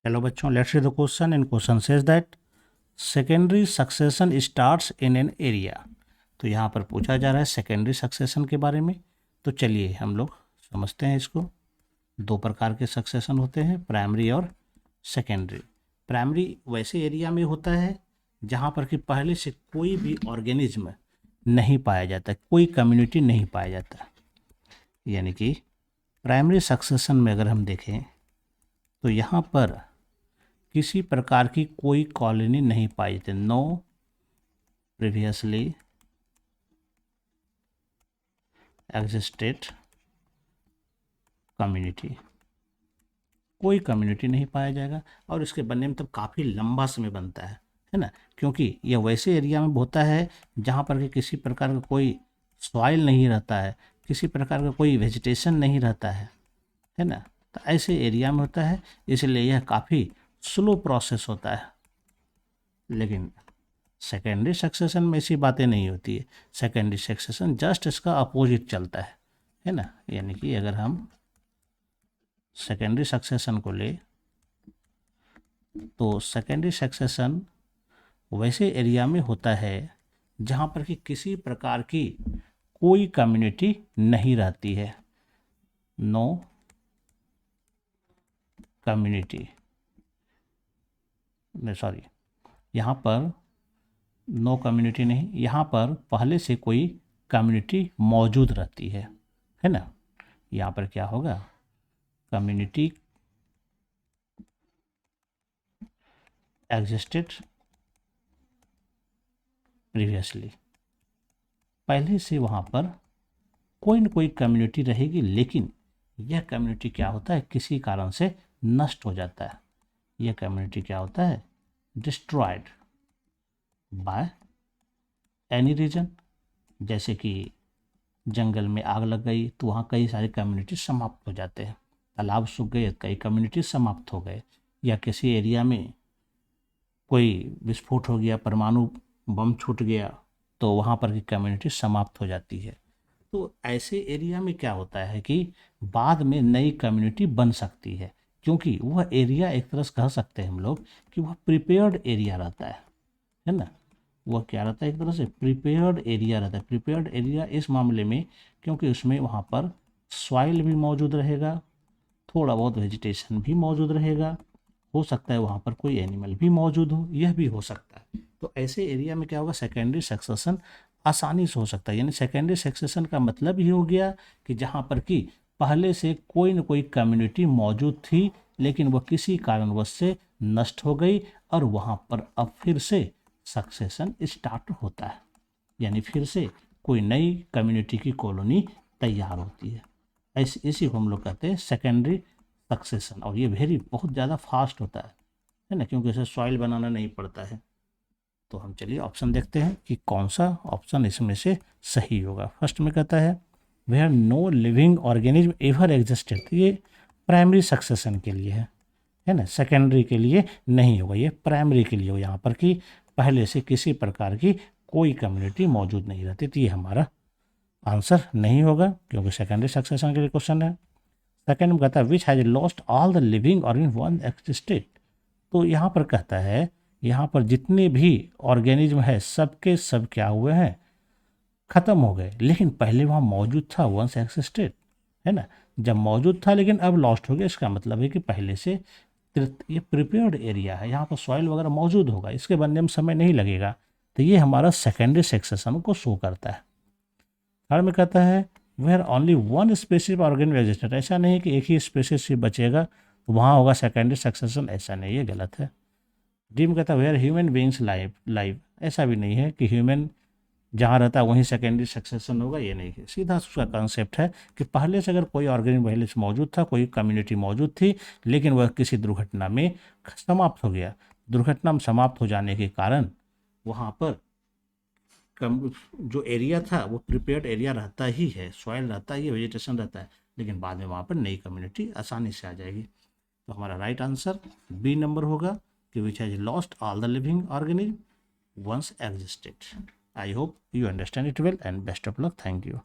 चलो बच्चों, let's read the question. And question says that secondary succession starts in an area. तो यहाँ पर पूछा जा रहा है सेकेंडरी सक्सेशन के बारे में। तो चलिए हम लोग समझते हैं इसको। दो प्रकार के सक्सेशन होते हैं, प्राइमरी और सेकेंडरी। प्राइमरी वैसे एरिया में होता है जहाँ पर कि पहले से कोई भी ऑर्गेनिज्म नहीं पाया जाता, कोई कम्युनिटी नहीं पाया जाता। यानी कि प्राइमरी सक्सेशन में अगर हम देखें तो यहाँ पर किसी प्रकार की कोई कॉलोनी नहीं पाई जाती, नो प्रीवियसली एग्जिस्टेड कम्युनिटी, कोई कम्युनिटी नहीं पाया जाएगा। और इसके बनने में तब काफ़ी लंबा समय बनता है ना, क्योंकि यह वैसे एरिया में होता है जहाँ पर कि किसी प्रकार का कोई सॉइल नहीं रहता है, किसी प्रकार का कोई वेजिटेशन नहीं रहता है ना। तो ऐसे एरिया में होता है, इसलिए यह काफ़ी स्लो प्रोसेस होता है। लेकिन सेकेंडरी सक्सेशन में ऐसी बातें नहीं होती है। सेकेंडरी सक्सेशन जस्ट इसका अपोजिट चलता है ना। यानी कि अगर हम सेकेंडरी सक्सेशन को ले तो सेकेंडरी सक्सेशन वैसे एरिया में होता है जहाँ पर कि किसी प्रकार की कोई कम्युनिटी नहीं रहती है, नो कम्युनिटी, सॉरी यहाँ पर नो कम्युनिटी नहीं, यहाँ पर पहले से कोई कम्युनिटी मौजूद रहती है ना। यहाँ पर क्या होगा, कम्युनिटी एग्जिस्टेड प्रीवियसली, पहले से वहाँ पर कोई न कोई कम्युनिटी रहेगी, लेकिन यह कम्युनिटी क्या होता है, किसी कारण से नष्ट हो जाता है। यह कम्युनिटी क्या होता है, डिस्ट्रॉयड बाय एनी रीजन। जैसे कि जंगल में आग लग गई तो वहाँ कई सारे कम्युनिटी समाप्त हो जाते हैं, तालाब सूख गए, कई कम्युनिटी समाप्त हो गए, या किसी एरिया में कोई विस्फोट हो गया, परमाणु बम छूट गया, तो वहाँ पर की कम्युनिटी समाप्त हो जाती है। तो ऐसे एरिया में क्या होता है कि बाद में नई कम्युनिटी बन सकती है, क्योंकि वह एरिया एक तरह से कह सकते हैं हम लोग कि वह प्रिपेयर्ड एरिया रहता है ना। वह क्या रहता है, एक तरह से प्रिपेयर्ड एरिया रहता है। प्रिपेयर्ड एरिया इस मामले में क्योंकि उसमें वहाँ पर सॉइल भी मौजूद रहेगा, थोड़ा बहुत वेजिटेशन भी मौजूद रहेगा, हो सकता है वहाँ पर कोई एनिमल भी मौजूद हो, यह भी हो सकता है। तो ऐसे एरिया में क्या होगा, सेकेंडरी सक्सेशन आसानी से हो सकता है। यानी सेकेंडरी सक्सेशन का मतलब ही हो गया कि जहाँ पर कि पहले से कोई न कोई कम्युनिटी मौजूद थी, लेकिन वह किसी कारणवश से नष्ट हो गई और वहाँ पर अब फिर से सक्सेशन स्टार्ट होता है। यानी फिर से कोई नई कम्युनिटी की कॉलोनी तैयार होती है। इसी को हम लोग कहते हैं सेकेंडरी सक्सेशन। और ये बहुत ज़्यादा फास्ट होता है ना, क्योंकि इसे सॉइल बनाना नहीं पड़ता है। तो हम चलिए ऑप्शन देखते हैं कि कौन सा ऑप्शन इसमें से सही होगा। फर्स्ट में कहता है where no living organism ever existed. ये प्राइमरी सक्सेशन के लिए है ना, सेकेंडरी के लिए नहीं होगा, ये प्राइमरी के लिए होगा। यहाँ पर कि पहले से किसी प्रकार की कोई कम्युनिटी मौजूद नहीं रहती। तो ये हमारा आंसर नहीं होगा, क्योंकि सेकेंडरी सक्सेशन के लिए क्वेश्चन है। सेकेंड में कहता है विच has lost all the living organism one existed. तो यहाँ पर कहता है यहाँ पर जितने भी ऑर्गेनिज्म है सबके सब क्या हुए हैं, खत्म हो गए, लेकिन पहले वहाँ मौजूद था, वंस एक्सिस्टेड, है ना। जब मौजूद था लेकिन अब लॉस्ट हो गया, इसका मतलब है कि पहले से ये प्रिपेयर्ड एरिया है, यहाँ पर सॉइल वगैरह मौजूद होगा, इसके बनने में समय नहीं लगेगा। तो ये हमारा सेकेंडरी सक्सेशन को शो करता है। थर्ड में कहता है where only one specific organism existed. ऐसा नहीं कि एक ही स्पेसिस ही बचेगा तो वहाँ होगा सेकेंडरी सक्सेशन, ऐसा नहीं, ये गलत है। डी में कहता है वेयर ह्यूमन बींग्स लाइव। ऐसा भी नहीं है कि ह्यूमन जहाँ रहता है वहीं सेकेंडरी सक्सेशन होगा, ये नहीं है। सीधा उसका कॉन्सेप्ट है कि पहले से अगर कोई ऑर्गेनिज्म पहले से मौजूद था, कोई कम्युनिटी मौजूद थी, लेकिन वह किसी दुर्घटना में समाप्त हो गया। दुर्घटना में समाप्त हो जाने के कारण वहाँ पर जो एरिया था वो प्रिपेयर्ड एरिया रहता ही है, सॉइल रहता ही है, वेजिटेशन रहता है, लेकिन बाद में वहाँ पर नई कम्युनिटी आसानी से आ जाएगी। तो हमारा राइट आंसर बी नंबर होगा कि which has lost all the living organism once existed. I hope you understand it well and best of luck. Thank you.